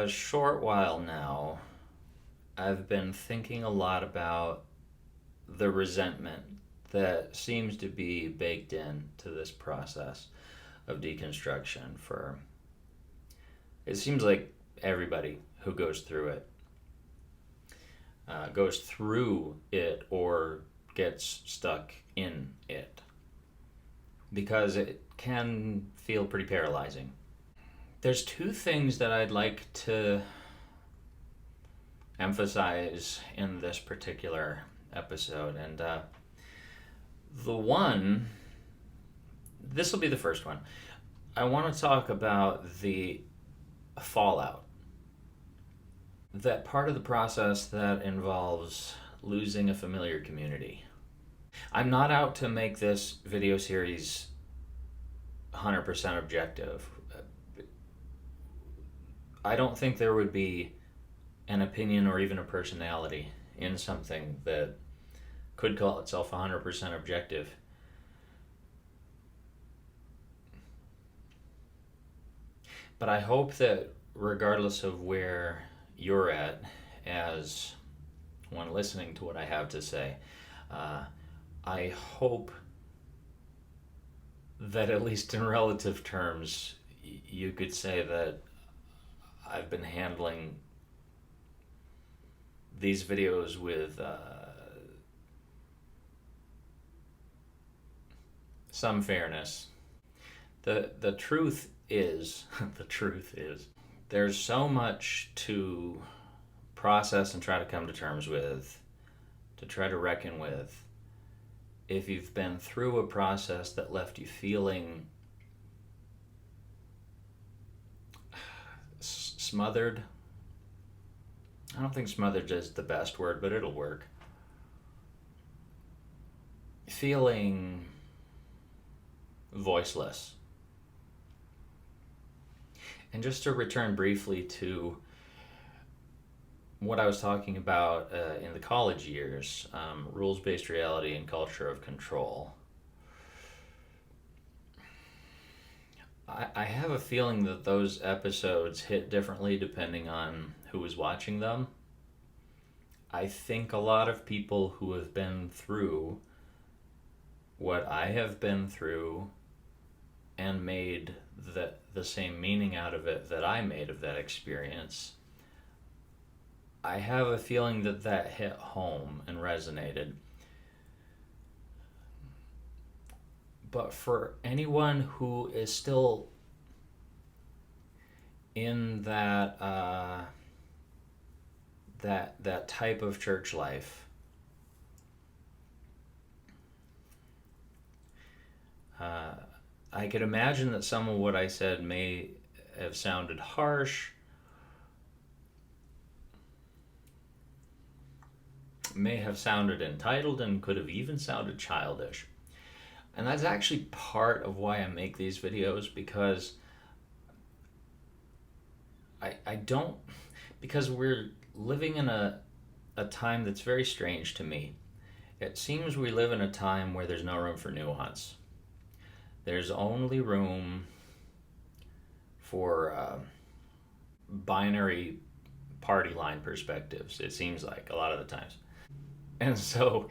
a short while now, I've been thinking a lot about the resentment that seems to be baked in to this process of deconstruction for it seems like everybody who goes through it or gets stuck in it because it can feel pretty paralyzing. There's two things that I'd like to emphasize in this particular episode, and the one, this will be the first one. I want to talk about the fallout, that part of the process that involves losing a familiar community. I'm not out to make this video series 100% objective. I don't think there would be an opinion or even a personality in something that could call itself 100% objective. But I hope that regardless of where you're at as one listening to what I have to say, I hope that at least in relative terms, you could say that I've been handling these videos with some fairness. The truth is, the truth is, there's so much to process and try to come to terms with, to try to reckon with. If you've been through a process that left you feeling smothered, I don't think smothered is the best word, but it'll work. Feeling voiceless. And just to return briefly to what I was talking about in the college years, rules-based reality and culture of control. I have a feeling that those episodes hit differently depending on who was watching them. I think a lot of people who have been through what I have been through and made the same meaning out of it that I made of that experience, I have a feeling that hit home and resonated. But for anyone who is still in that that type of church life, I could imagine that some of what I said may have sounded harsh, may have sounded entitled, and could have even sounded childish. And that's actually part of why I make these videos, because I don't, because we're living in a time that's very strange to me. It seems we live in a time where there's no room for nuance. There's only room for binary party line perspectives, it seems like, a lot of the times. And so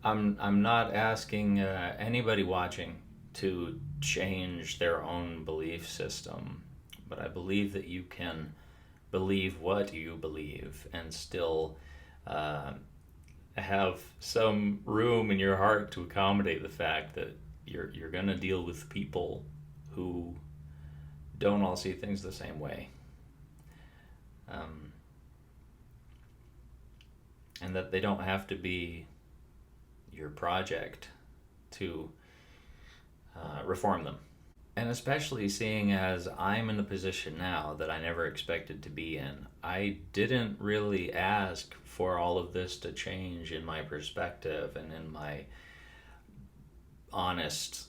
I'm not asking anybody watching to change their own belief system, but I believe that you can believe what you believe and still have some room in your heart to accommodate the fact that you're going to deal with people who don't all see things the same way. And that they don't have to be your project to reform them. And especially seeing as I'm in the position now that I never expected to be in. I didn't really ask for all of this to change in my perspective and in my honest,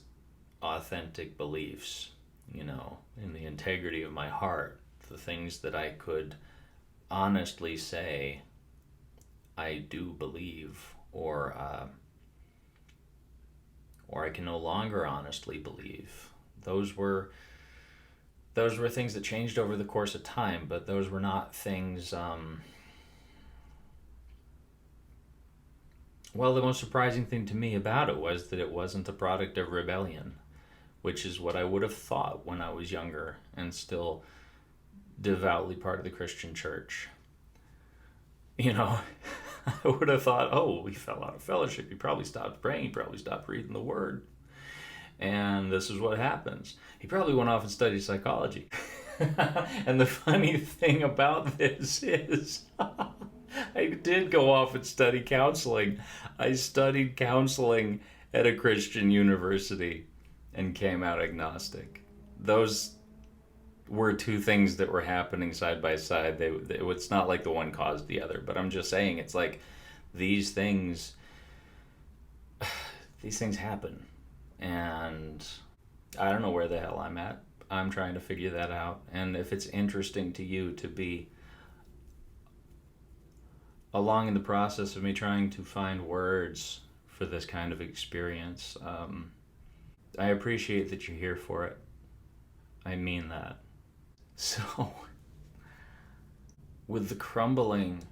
authentic beliefs, in the integrity of my heart, the things that I could honestly say I do believe, or I can no longer honestly believe. Those were those were things that changed over the course of time, but those were not things. Well, the most surprising thing to me about it was that it wasn't a product of rebellion, which is what I would have thought when I was younger and still devoutly part of the Christian church. You know, I would have thought, oh, he fell out of fellowship. He probably stopped praying. He probably stopped reading the Word. And this is what happens. He probably went off and studied psychology. And the funny thing about this is I did go off and study counseling. I studied counseling at a Christian university and came out agnostic. Those were two things that were happening side by side. It's not like the one caused the other, but I'm just saying it's like these things happen. And I don't know where the hell I'm at. I'm trying to figure that out. And if it's interesting to you to be along in the process of me trying to find words for this kind of experience, I appreciate that you're here for it. I mean that. So, with the crumbling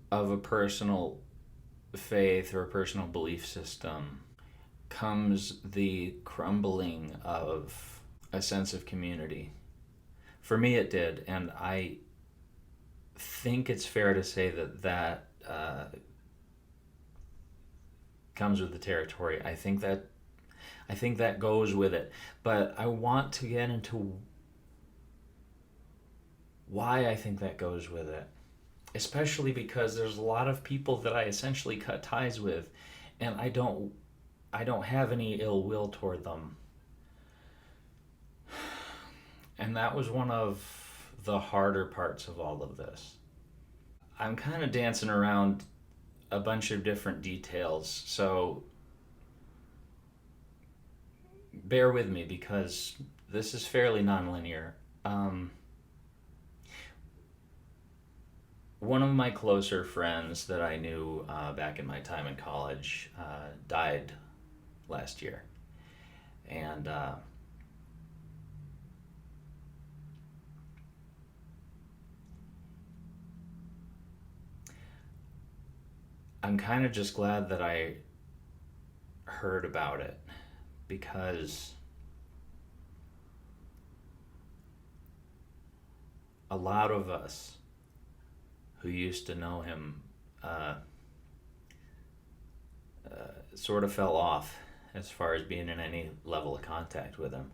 of a personal faith or a personal belief system comes the crumbling of a sense of community. For me, it did, and I think it's fair to say that comes with the territory. I think that goes with it, but I want to get into why I think that goes with it, especially because there's a lot of people that I essentially cut ties with, and I don't have any ill will toward them. And that was one of the harder parts of all of this. I'm kind of dancing around a bunch of different details, so bear with me because this is fairly nonlinear. One of my closer friends that I knew back in my time in college died last year. And I'm kind of just glad that I heard about it, because a lot of us who used to know him sort of fell off as far as being in any level of contact with him.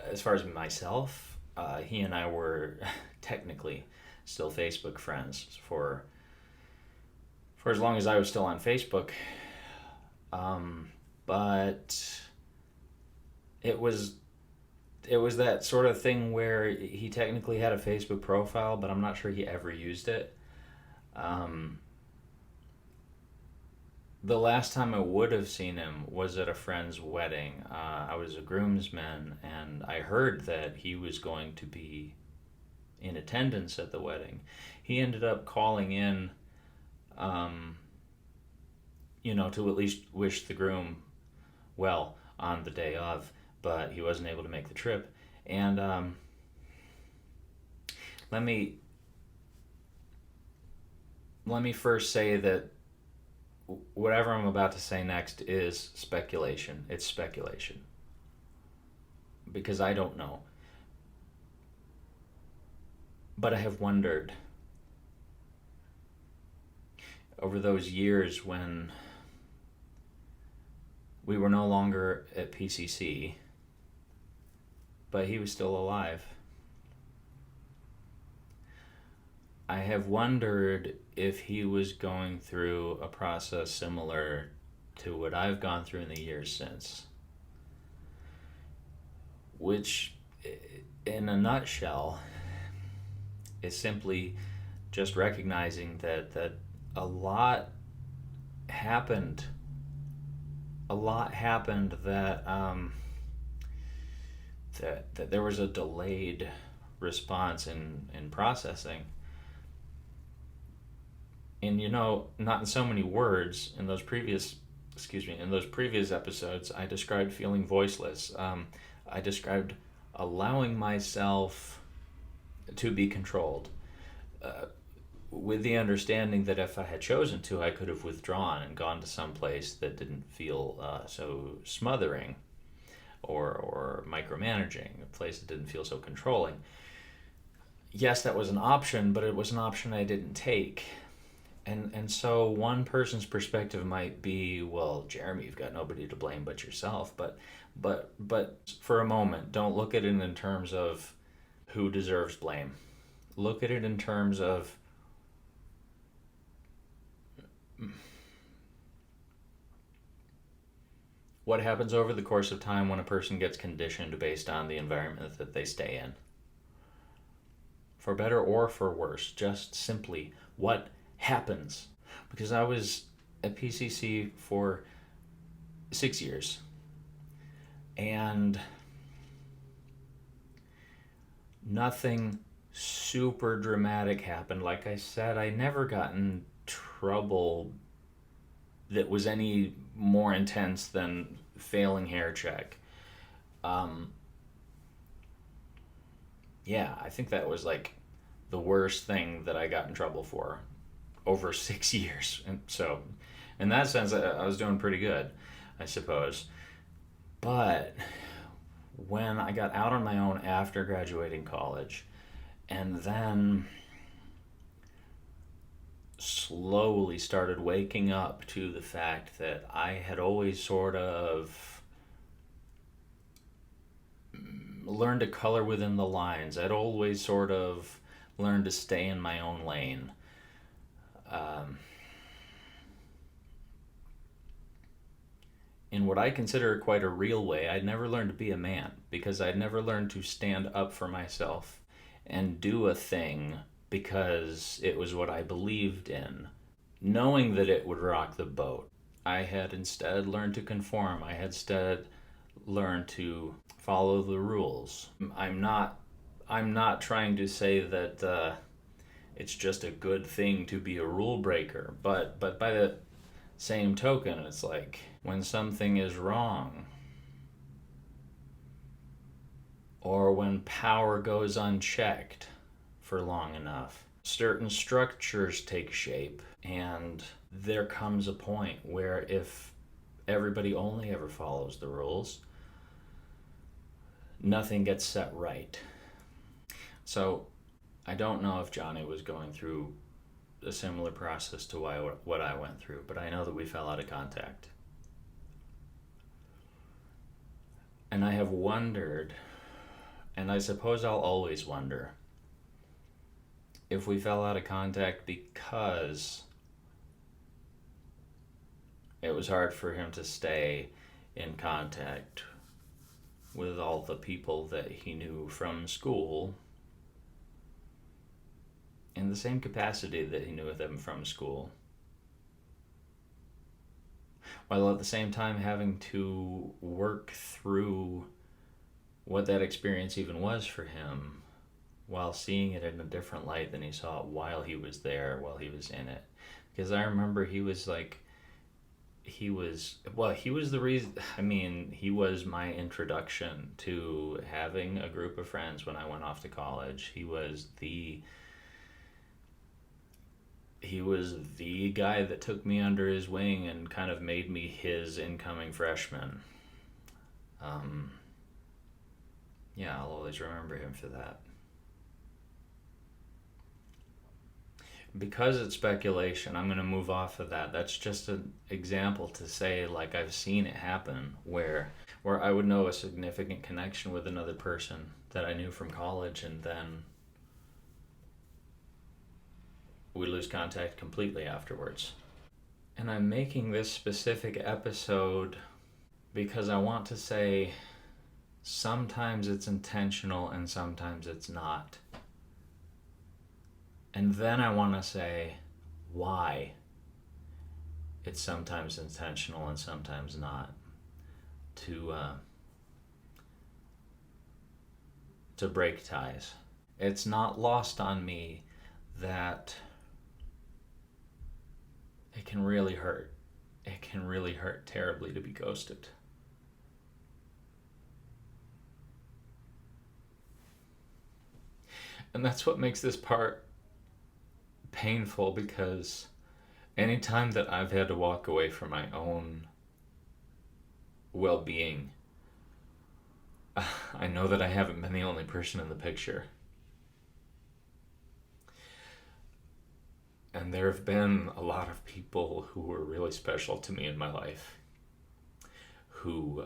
As far as myself, he and I were technically still Facebook friends for as long as I was still on Facebook. But it was that sort of thing where he technically had a Facebook profile, but I'm not sure he ever used it. The last time I would have seen him was at a friend's wedding. I was a groomsman, and I heard that he was going to be in attendance at the wedding. He ended up calling in, to at least wish the groom well on the day of, but he wasn't able to make the trip. And let me first say that whatever I'm about to say next is speculation. It's speculation, because I don't know. But I have wondered over those years when we were no longer at PCC, but he was still alive. I have wondered if he was going through a process similar to what I've gone through in the years since, which, in a nutshell, is simply just recognizing that a lot happened that that there was a delayed response in processing. And not in so many words, in those previous episodes, I described feeling voiceless. I described allowing myself to be controlled, with the understanding that if I had chosen to, I could have withdrawn and gone to some place that didn't feel so smothering or micromanaging, a place that didn't feel so controlling. Yes, that was an option, but it was an option I didn't take. And so one person's perspective might be, well, Jeremy, you've got nobody to blame but yourself. But for a moment, don't look at it in terms of who deserves blame. Look at it in terms of what happens over the course of time when a person gets conditioned based on the environment that they stay in. For better or for worse, just simply what happens. Because I was at PCC for 6 years, and nothing super dramatic happened. Like I said, I never got in trouble that was any more intense than failing hair check. Um, yeah, I think that was like the worst thing that I got in trouble for over 6 years. And so, in that sense, I was doing pretty good, I suppose. But when I got out on my own after graduating college, and then slowly started waking up to the fact that I had always sort of learned to color within the lines. I'd always sort of learned to stay in my own lane. Um, in what I consider quite a real way, I'd never learned to be a man because I'd never learned to stand up for myself and do a thing because it was what I believed in, knowing that it would rock the boat. I had instead learned to conform. I had instead learned to follow the rules. I'm not trying to say that it's just a good thing to be a rule breaker, but by the same token, it's like when something is wrong, or when power goes unchecked for long enough, certain structures take shape, and there comes a point where if everybody only ever follows the rules, nothing gets set right. So I don't know if Johnny was going through a similar process to what I went through, but I know that we fell out of contact. And I have wondered, and I suppose I'll always wonder, if we fell out of contact because it was hard for him to stay in contact with all the people that he knew from school in the same capacity that he knew them from school, while at the same time having to work through what that experience even was for him, while seeing it in a different light than he saw it while he was there, while he was in it. Because I remember he was the reason, he was my introduction to having a group of friends when I went off to college. He was the guy that took me under his wing and kind of made me his incoming freshman. Yeah, I'll always remember him for that. Because it's speculation, I'm going to move off of that. That's just an example to say, like, I've seen it happen where I would know a significant connection with another person that I knew from college, and then we lose contact completely afterwards. And I'm making this specific episode because I want to say sometimes it's intentional and sometimes it's not. And then I want to say why it's sometimes intentional and sometimes not, to break ties. It's not lost on me that it can really hurt. It can really hurt terribly to be ghosted. And that's what makes this part painful, because anytime that I've had to walk away from my own well being, I know that I haven't been the only person in the picture. And there have been a lot of people who were really special to me in my life, who,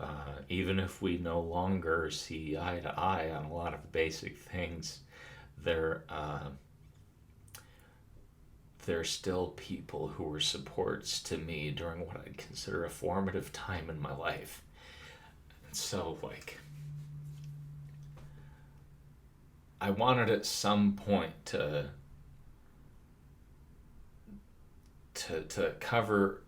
even if we no longer see eye to eye on a lot of basic things, they're still people who were supports to me during what I'd consider a formative time in my life. And so, I wanted at some point to cover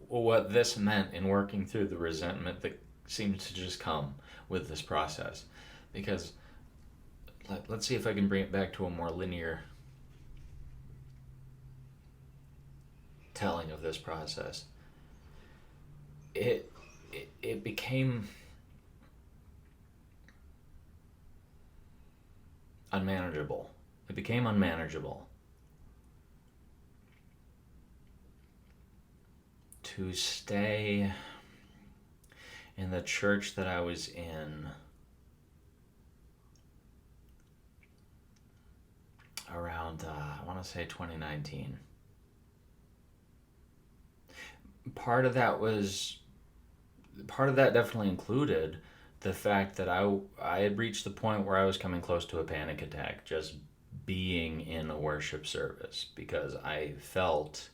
what this meant in working through the resentment that seemed to just come with this process. Because let's see if I can bring it back to a more linear telling of this process. It became unmanageable. It became unmanageable to stay in the church that I was in around, I want to say 2019. Part of that definitely included the fact that I had reached the point where I was coming close to a panic attack just being in a worship service, because I felt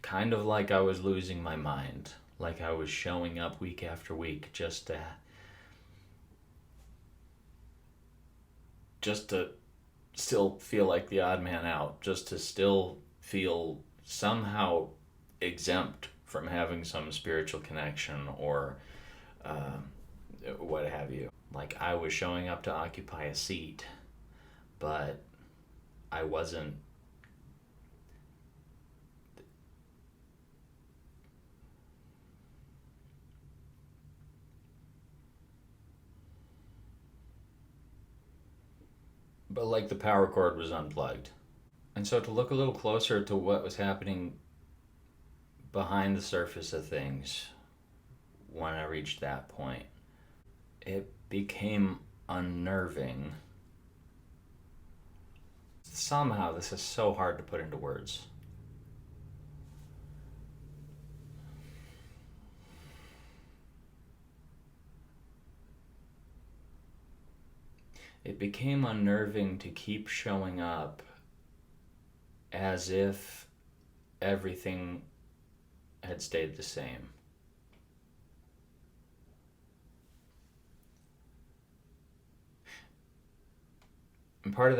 kind of like I was losing my mind, like I was showing up week after week just to still feel like the odd man out, just to still feel somehow exempt from having some spiritual connection or what have you. Like I was showing up to occupy a seat, but I wasn't. But like the power cord was unplugged. And so to look a little closer to what was happening behind the surface of things when I reached that point, it became unnerving. Somehow, this is so hard to put into words. It became unnerving to keep showing up as if everything had stayed the same. And part of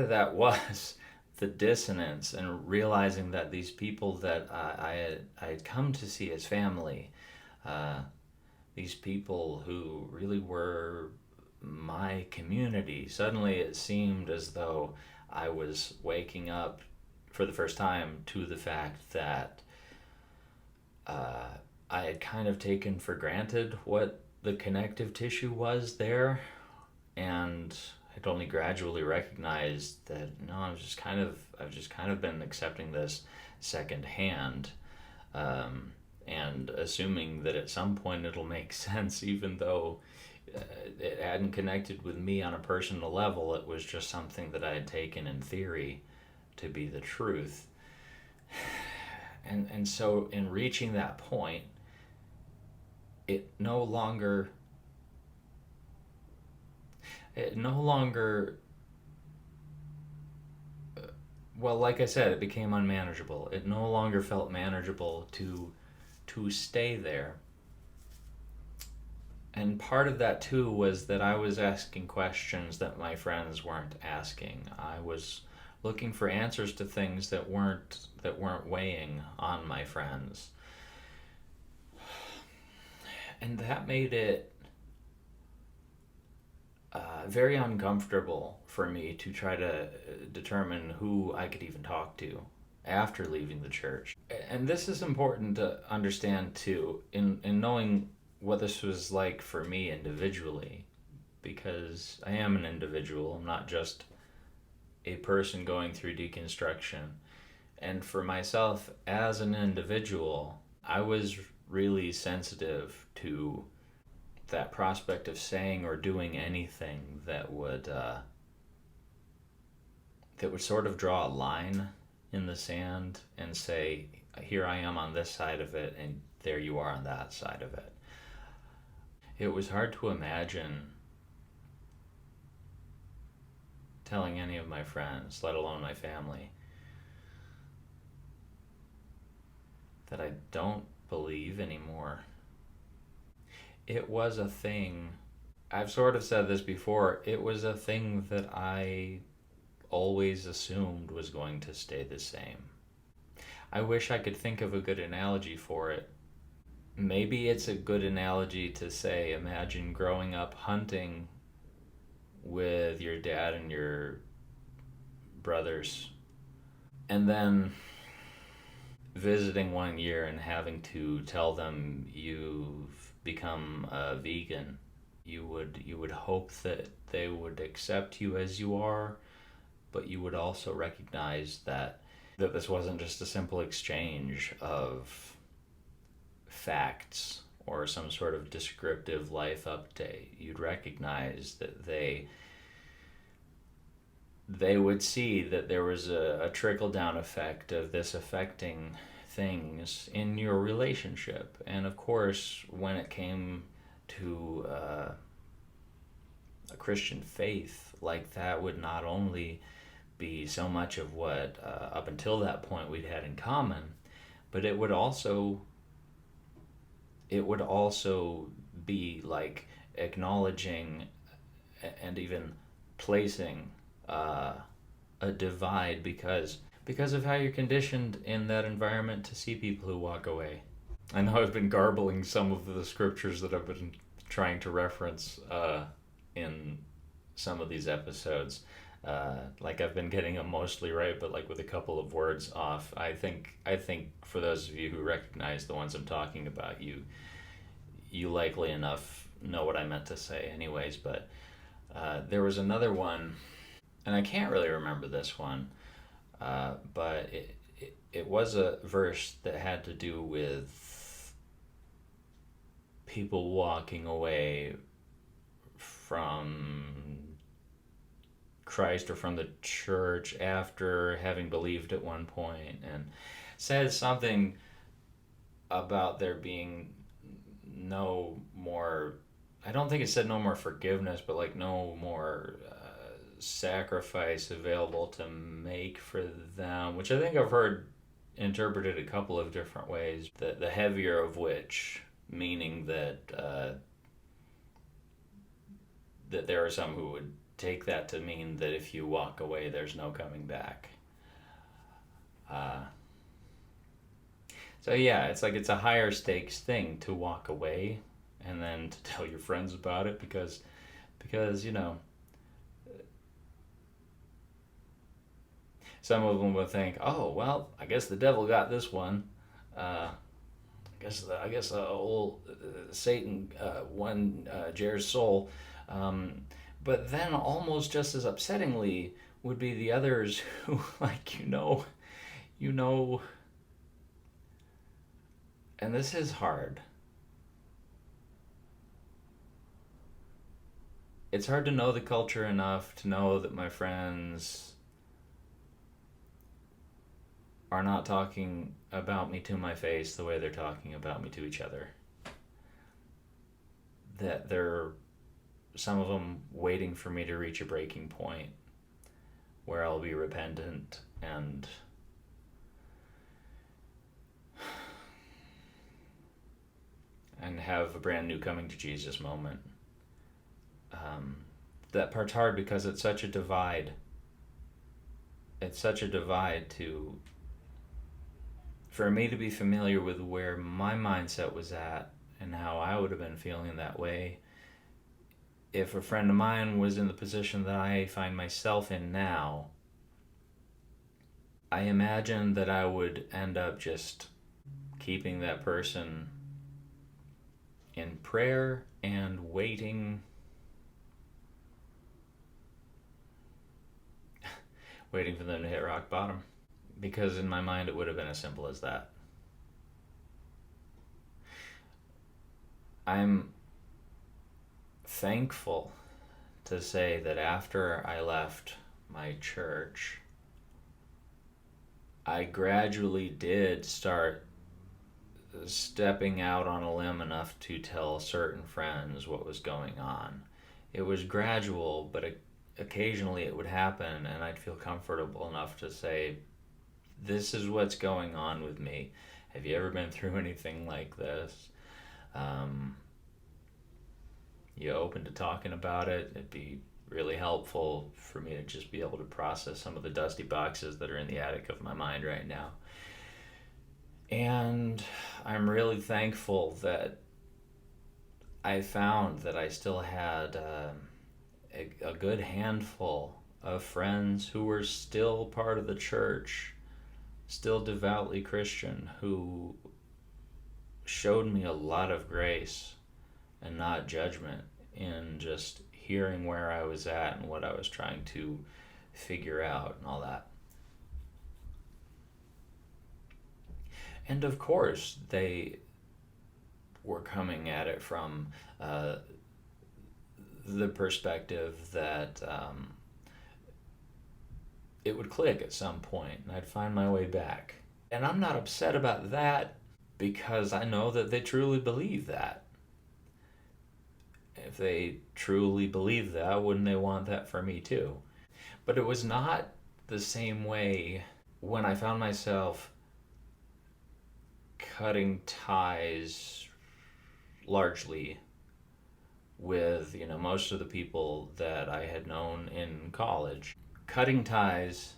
that was the dissonance and realizing that these people that I had come to see as family, these people who really were my community, suddenly it seemed as though I was waking up for the first time to the fact that I had kind of taken for granted what the connective tissue was there, and had only gradually recognized that no, I've just kind of been accepting this secondhand, and assuming that at some point it'll make sense, even though it hadn't connected with me on a personal level. It was just something that I had taken in theory to be the truth. And so in reaching that point, it no longer well, like I said, it became unmanageable. It no longer felt manageable to stay there. And part of that too was that I was asking questions that my friends weren't asking. I was looking for answers to things that weren't weighing on my friends. And that made it very uncomfortable for me to try to determine who I could even talk to after leaving the church. And this is important to understand too, in knowing what this was like for me individually, because I am an individual. I'm not just a person going through deconstruction. And for myself as an individual, I was really sensitive to that prospect of saying or doing anything that would sort of draw a line in the sand and say, here I am on this side of it, and there you are on that side of it. It was hard to imagine telling any of my friends, let alone my family, that I don't believe anymore. It was a thing. I've sort of said this before. It was a thing that I always assumed was going to stay the same. I wish I could think of a good analogy for it. Maybe it's a good analogy to say, imagine growing up hunting with your dad and your brothers, and then visiting one year and having to tell them you've become a vegan. You would hope that they would accept you as you are, but you would also recognize that this wasn't just a simple exchange of facts or some sort of descriptive life update. You'd recognize that they would see that there was a trickle down effect of this affecting things in your relationship. And of course, when it came to a Christian faith, like that would not only be so much of what up until that point we'd had in common, but it would also be like acknowledging and even placing a divide because of how you're conditioned in that environment to see people who walk away. I know I've been garbling some of the scriptures that I've been trying to reference in some of these episodes. Like I've been getting them mostly right, but like with a couple of words off. I think for those of you who recognize the ones I'm talking about, you likely enough know what I meant to say anyways. But there was another one, and I can't really remember this one, but it was a verse that had to do with people walking away from Christ or from the church after having believed at one point, and said something about there being no more, I don't think it said no more forgiveness, but like no more sacrifice available to make for them, which I think I've heard interpreted a couple of different ways. The heavier of which meaning that that there are some who would take that to mean that if you walk away, there's no coming back. So yeah, it's like it's a higher stakes thing to walk away and then to tell your friends about it because you know, some of them would think, oh well, I guess the devil got this one. I guess old Satan won Jer's soul. But then almost just as upsettingly would be the others who, like, you know, and this is hard. It's hard to know the culture enough to know that my friends are not talking about me to my face the way they're talking about me to each other. That they're, some of them, waiting for me to reach a breaking point where I'll be repentant and have a brand new coming to Jesus moment. That part's hard because it's such a divide. It's such a divide for me to be familiar with where my mindset was at and how I would have been feeling that way if a friend of mine was in the position that I find myself in now. I imagine that I would end up just keeping that person in prayer and waiting waiting for them to hit rock bottom. Because in my mind, it would have been as simple as that. I'm thankful to say that after I left my church, I gradually did start stepping out on a limb enough to tell certain friends what was going on. It was gradual, but occasionally it would happen, and I'd feel comfortable enough to say, this is what's going on with me. Have you ever been through anything like this? You open to talking about it? It'd be really helpful for me to just be able to process some of the dusty boxes that are in the attic of my mind right now. And I'm really thankful that I found that I still had a good handful of friends who were still part of the church, still devoutly Christian, who showed me a lot of grace and not judgment in just hearing where I was at and what I was trying to figure out and all that. And of course, they were coming at it from the perspective that it would click at some point and I'd find my way back. And I'm not upset about that because I know that they truly believe that. If they truly believe that, wouldn't they want that for me too? But it was not the same way when I found myself cutting ties largely with, most of the people that I had known in college. Cutting ties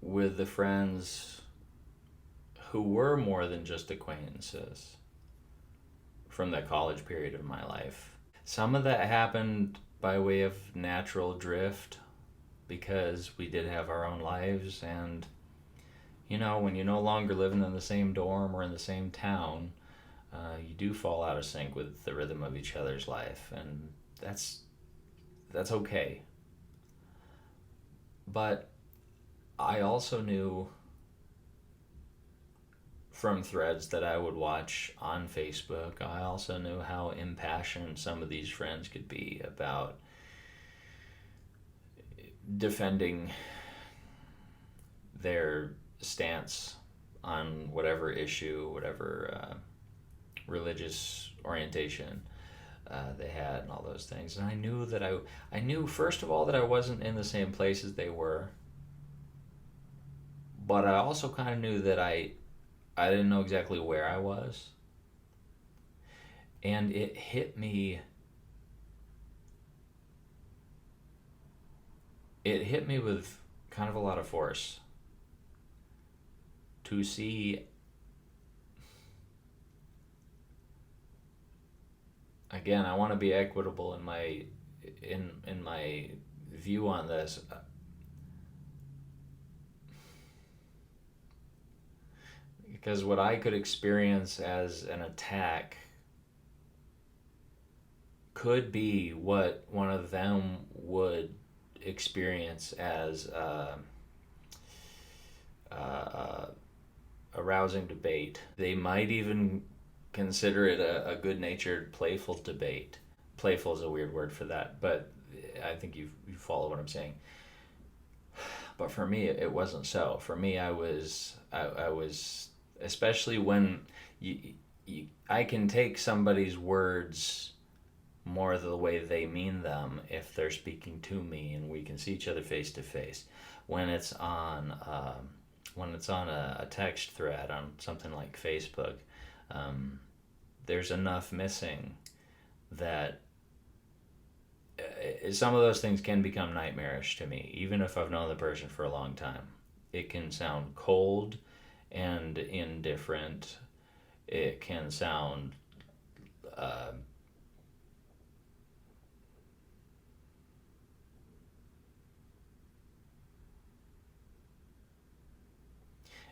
with the friends who were more than just acquaintances from that college period of my life. Some of that happened by way of natural drift because we did have our own lives, and when you're no longer living in the same dorm or in the same town, you do fall out of sync with the rhythm of each other's life, and that's okay. But I also knew from threads that I would watch on Facebook, I also knew how impassioned some of these friends could be about defending their stance on whatever issue, whatever religious orientation they had, and all those things. And I knew that I knew first of all that I wasn't in the same place as they were, but I also kind of knew that I didn't know exactly where I was. And it hit me with kind of a lot of force to see, again, I want to be equitable in my view on this. Because what I could experience as an attack could be what one of them would experience as a rousing debate. They might even consider it a good-natured, playful debate. Playful is a weird word for that, but I think you follow what I'm saying. But for me, it wasn't so. For me, I was, especially when I can take somebody's words more the way they mean them if they're speaking to me and we can see each other face to face. When it's on a text thread on something like Facebook, there's enough missing that some of those things can become nightmarish to me, even if I've known the person for a long time. It can sound cold and indifferent. It can sound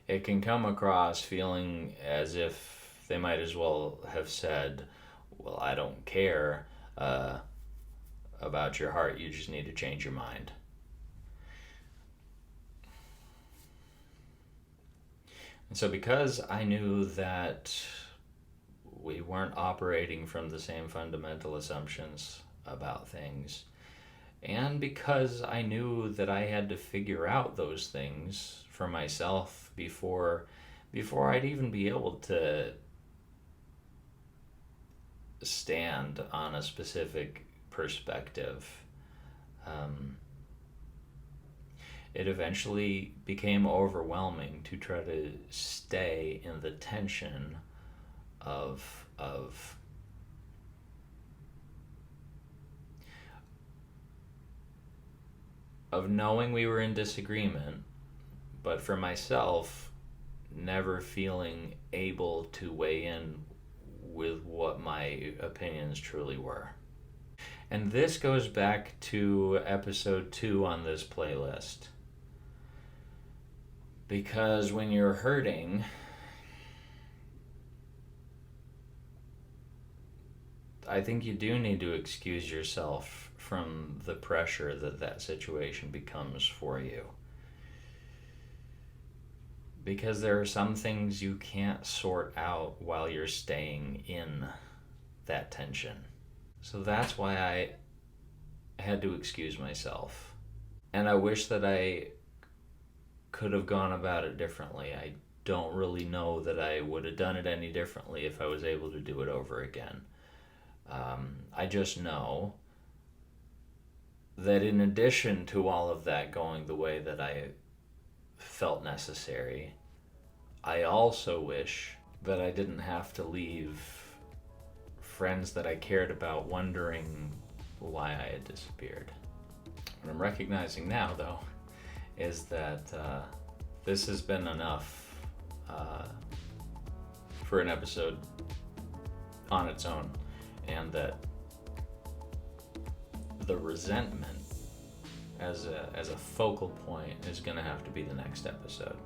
it can come across feeling as if they might as well have said, well, I don't care about your heart. You just need to change your mind. And so because I knew that we weren't operating from the same fundamental assumptions about things, and because I knew that I had to figure out those things for myself before I'd even be able to stand on a specific perspective, it eventually became overwhelming to try to stay in the tension of knowing we were in disagreement, but for myself, never feeling able to weigh in with what my opinions truly were. And this goes back to episode 2 on this playlist. Because when you're hurting, I think you do need to excuse yourself from the pressure that situation becomes for you. Because there are some things you can't sort out while you're staying in that tension. So that's why I had to excuse myself. And I wish that I could have gone about it differently. I don't really know that I would have done it any differently if I was able to do it over again. I just know that in addition to all of that going the way that I felt necessary, I also wish that I didn't have to leave friends that I cared about wondering why I had disappeared. What I'm recognizing now, though, is that this has been enough for an episode on its own, and that the resentment as a focal point is going to have to be the next episode.